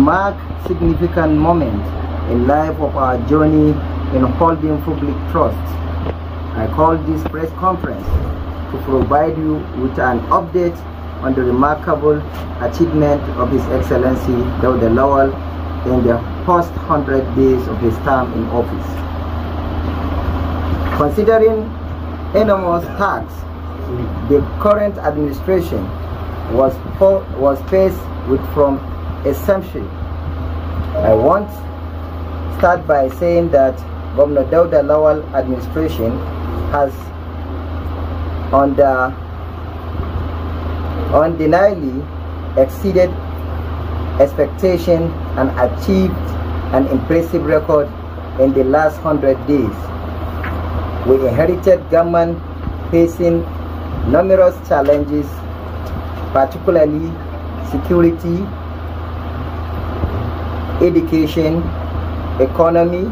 mark significant moment in life of our journey in holding public trust. I call this press conference to provide you with an update on the remarkable achievement of His Excellency Dawda Lawal in the first 100 days of his term in office. Considering enormous tasks the current administration was faced with from a century, I want to start by saying that Governor Dawda Lawal administration has undeniably exceeded expectation and achieved an impressive record in the last 100 days. We inherited government facing numerous challenges, particularly security, education, economy,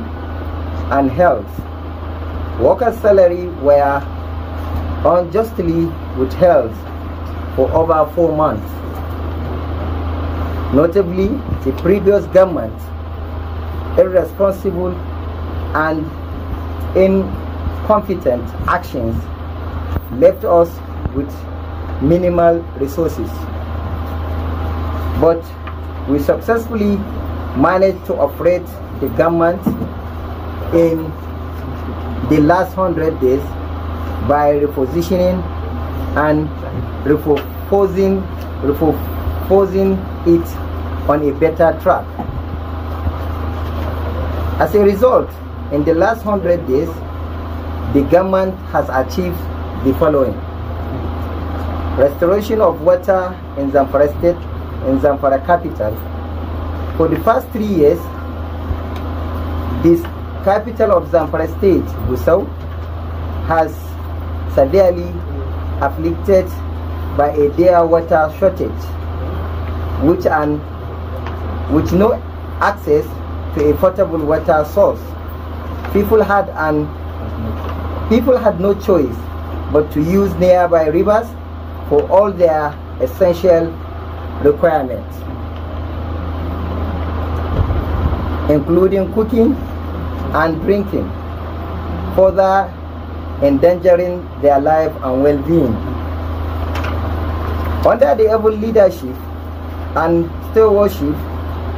and health. Workers' salaries were unjustly withheld for over 4 months. Notably, the previous government irresponsible and incompetent actions left us with minimal resources. But we successfully managed to operate the government in the last 100 days by repositioning and reposing it on a better track. As a result, in the last 100 days, the government has achieved the following: restoration of water in Zamfara State, in Zamfara capital. For the past 3 years, this capital of Zamfara State, Gusau, has severely afflicted by a dire water shortage, with no access to a potable water source. People had no choice but to use nearby rivers for all their essential requirements, including cooking and drinking, further endangering their life and well-being. Under the able leadership and stewardship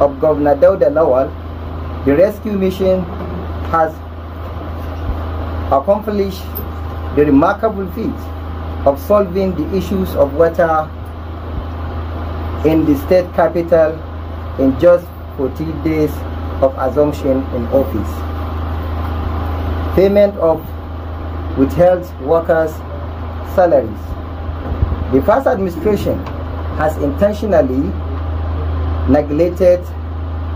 of Governor Dawda Lawal, the rescue mission has accomplished the remarkable feat of solving the issues of water in the state capital in just 40 days of assumption in office. Payment of withheld workers' salaries. The past administration has intentionally neglected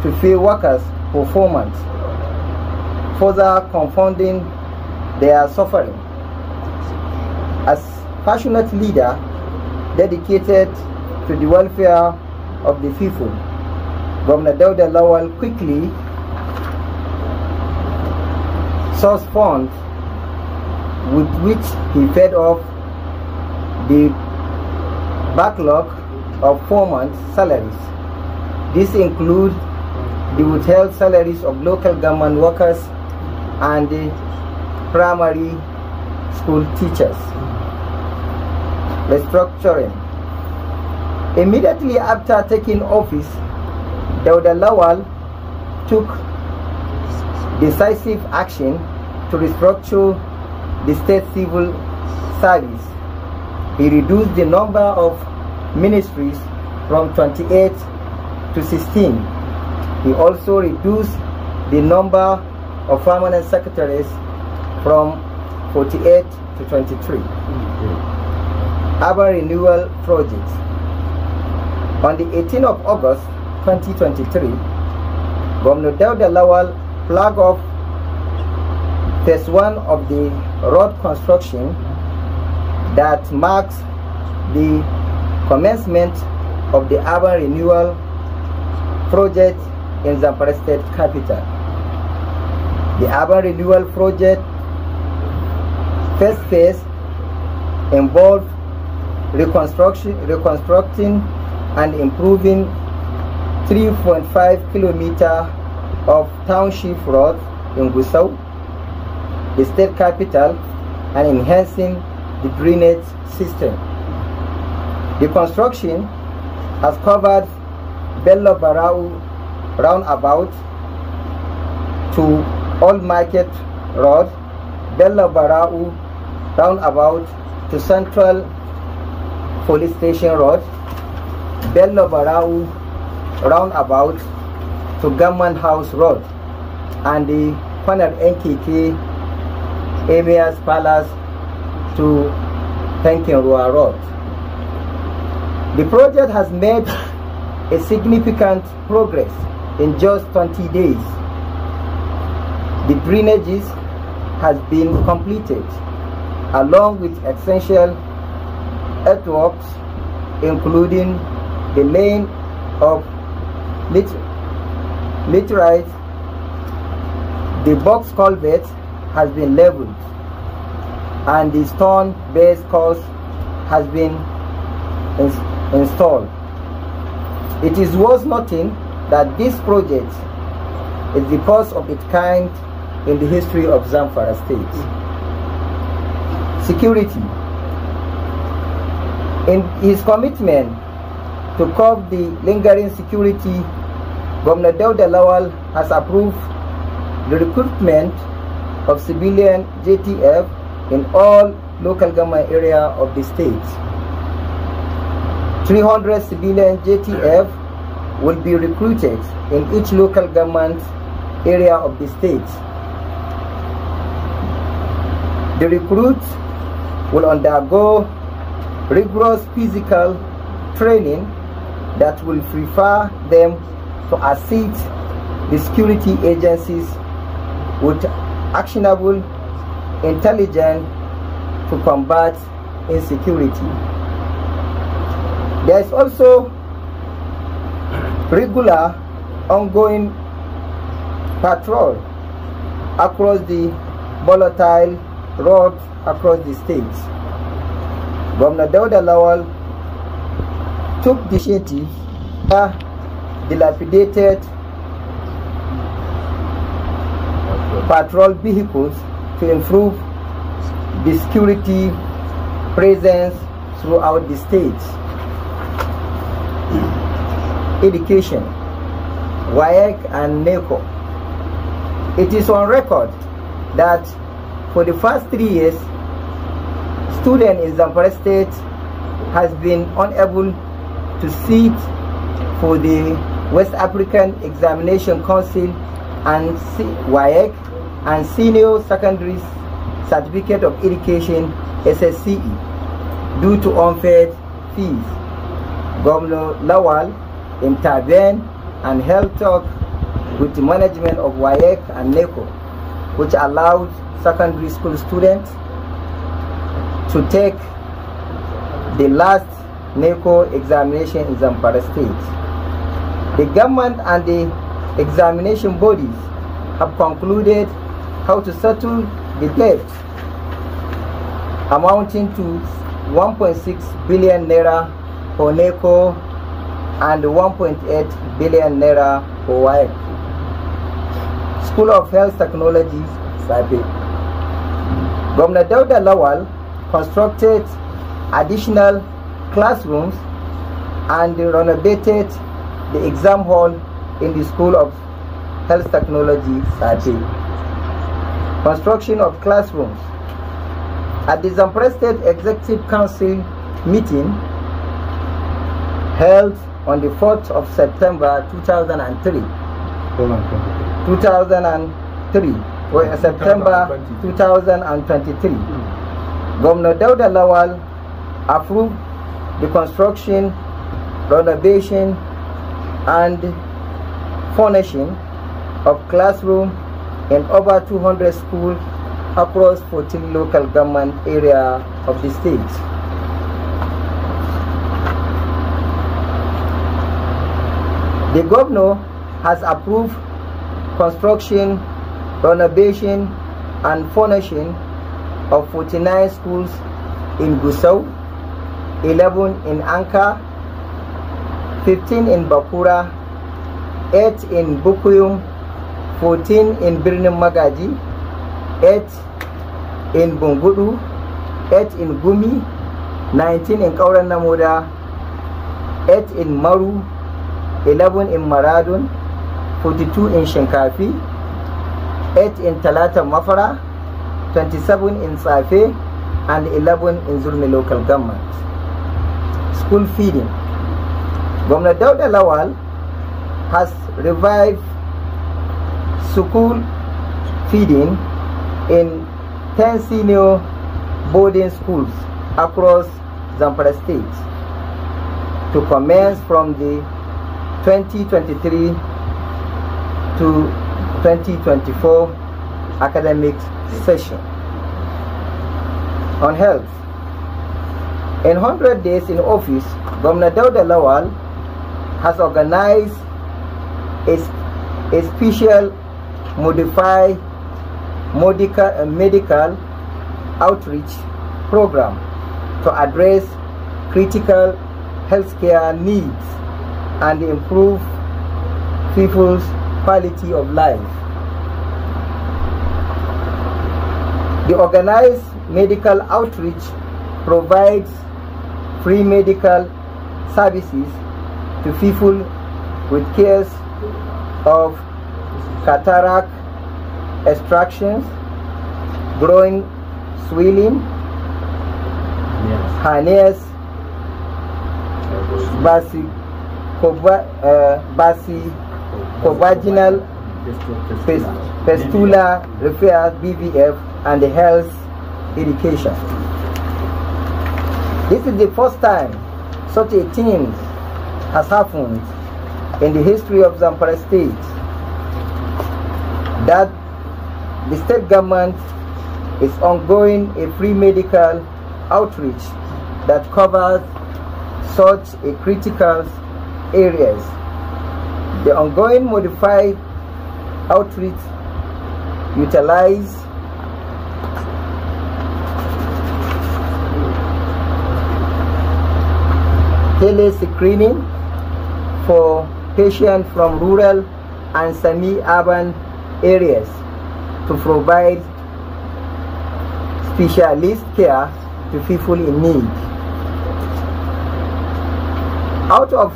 to pay workers for 4 months, further confounding their suffering. As passionate leader dedicated to the welfare of the people, Governor Dawda Lawal quickly sourced funds with which he paid off the backlog of 4 months' salaries. This includes the withheld salaries of local government workers and the primary school teachers. Restructuring. Immediately after taking office, Dawda Lawal took decisive action to restructure the state civil service. He reduced the number of ministries from 28 to 16. He also reduced the number of permanent secretaries from 48 to 23. Urban Renewal Project. On the 18th of August 2023, Governor Dawda Lawal flagged off phase 1 of the road construction that marks the commencement of the urban renewal project in Zamfara State capital. The urban renewal project first phase involved reconstructing and improving 3.5 kilometers of township road in Gusau, the state capital, and enhancing the drainage system. The construction has covered Bello Barau roundabout to Old Market Road, Bello Barau roundabout to Central Police Station Road, Bello Barau roundabout to Government House Road, and the corner NKK Emir's Palace to Tenkenrua Road. The project has made a significant progress in just 20 days. The drainages has been completed along with essential earthworks, including the laying of laterite. The box culvert has been leveled and the stone base course has been installed. It is worth noting that this project is the first of its kind in the history of Zamfara State. Security. In his commitment to curb the lingering security, Governor Dauda Lawal has approved the recruitment of civilian JTF in all local government areas of the state. 300 civilian JTF will be recruited in each local government area of the state. The recruits will undergo rigorous physical training that will prepare them to assist the security agencies with actionable intelligence to combat insecurity. There is also regular ongoing patrol across the volatile roads across the states. Governor Dauda Lawal took the initiative to dilapidated patrol vehicles to improve the security presence throughout the state. Education, WAEC and NECO. It is on record that for the first 3 years, students in Zamfara State has been unable to sit for the West African Examination Council and WAEC and Senior Secondary Certificate of Education SSCE due to unpaid fees. Governor Lawal intervened and held talk with the management of WAEC and NECO, which allowed secondary school students to take the last NECO examination in Zamfara State. The government and the examination bodies have concluded how to settle the debt amounting to 1.6 billion naira for NECO and 1.8 billion naira for WAEC. School of Health Technologies, SAPE. Governor Dauda Lawal constructed additional classrooms and renovated the exam hall in the School of Health Technology, SAPE. Construction of classrooms. At the Zamfara State Executive Council meeting held on the 4th of September 2003, September 2023, Governor Dauda Lawal approved the construction, renovation, and furnishing of classrooms in over 200 schools across 14 local government areas of the state. The governor has approved construction, renovation, and furnishing of 49 schools in Gusau, 11 in Anka, 15 in Bakura, 8 in Bukuyum, 14 in Birnin Magaji, 8 in Bungudu, 8 in Gumi, 19 in Kauran Namoda, 8 in Maru, 11 in Maradun, 42 in Shinkafi, 8 in Talata Mafara, 27 in Safe, and 11 in Zurmi local government. School feeding. Governor Dauda Lawal has revived school feeding in 10 senior boarding schools across Zamfara State to commence from the 2023 to 2024 academic session. On health. In 100 days in office, Governor Dauda Lawal has organized a special modified medical outreach program to address critical healthcare needs and improve people's quality of life. The organized medical outreach provides free medical services to people with cases of cataract, extractions, growing swelling, hernias, vaginal fistula repairs, BVF, and the health education. This is the first time such a thing has happened in the history of Zamfara State, that the state government is ongoing a free medical outreach that covers such a critical areas. The ongoing modified outreach utilize tele-screening for patients from rural and semi-urban areas to provide specialist care to people in need. Out of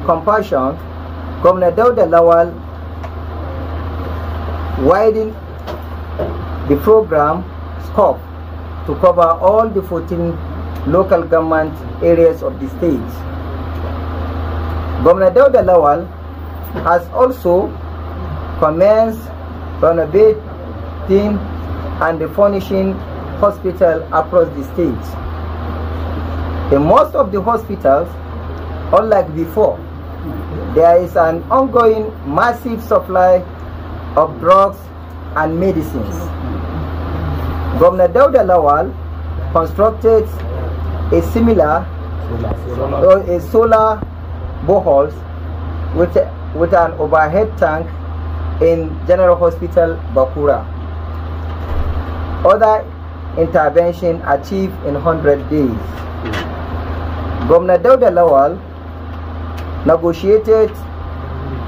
compassion, Governor Dauda Lawal widened the program scope to cover all the 14 local government areas of the state. Governor Dauda Lawal has also commenced renovating and furnishing hospitals across the state. In most of the hospitals, unlike before, there is an ongoing massive supply of drugs and medicines. Governor Dauda Lawal constructed a similar solar boreholes with an overhead tank in General Hospital Bakura. Other intervention achieved in 100 days. Governor Dauda Lawal negotiated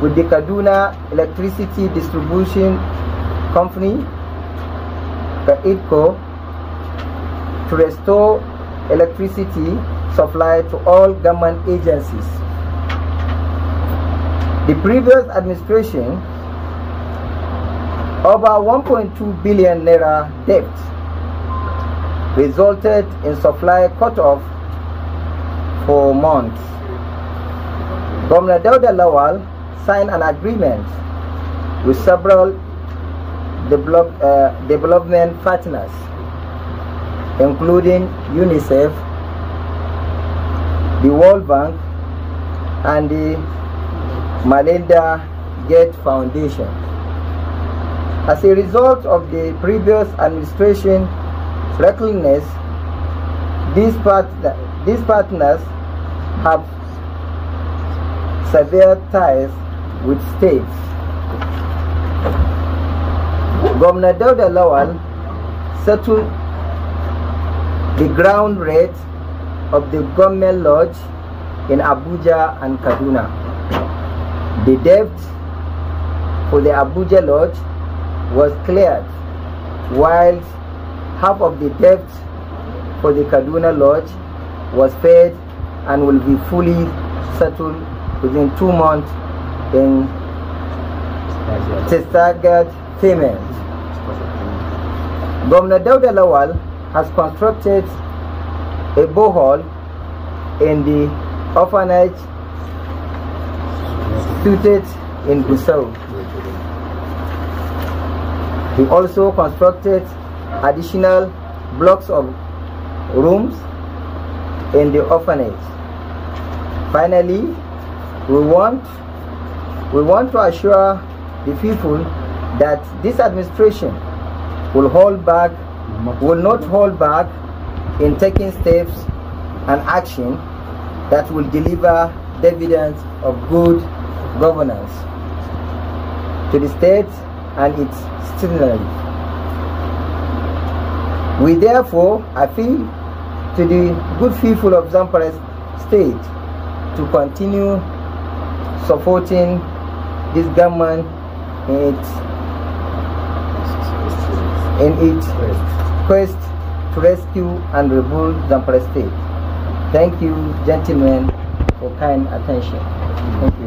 with the Kaduna Electricity Distribution Company, KAIDCO, to restore electricity supply to all government agencies. The previous administration, over 1.2 billion naira debt resulted in supply cut-off for months. Governor Dauda Lawal signed an agreement with several development partners, including UNICEF, the World Bank, and the Melinda Gates Foundation. As a result of the previous administration's recklessness, these partners have severe ties with states. Governor Dauda Lawal settled the ground rate of the government lodge in Abuja and Kaduna. The debt for the Abuja Lodge was cleared, while half of the debt for the Kaduna Lodge was paid and will be fully settled within 2 months in staggered payment. Governor Dauda Lawal has constructed a borehole in the orphanage situated in Gusau. He also constructed additional blocks of rooms in the orphanage. Finally, we want to assure the people that this administration will not hold back in taking steps and action that will deliver dividends of good governance to the state and its citizens. We therefore appeal to the good people of Zamfara State to continue supporting this government in its quest to rescue and rebuild Zamfara State. Thank you, gentlemen, for kind attention. Thank you.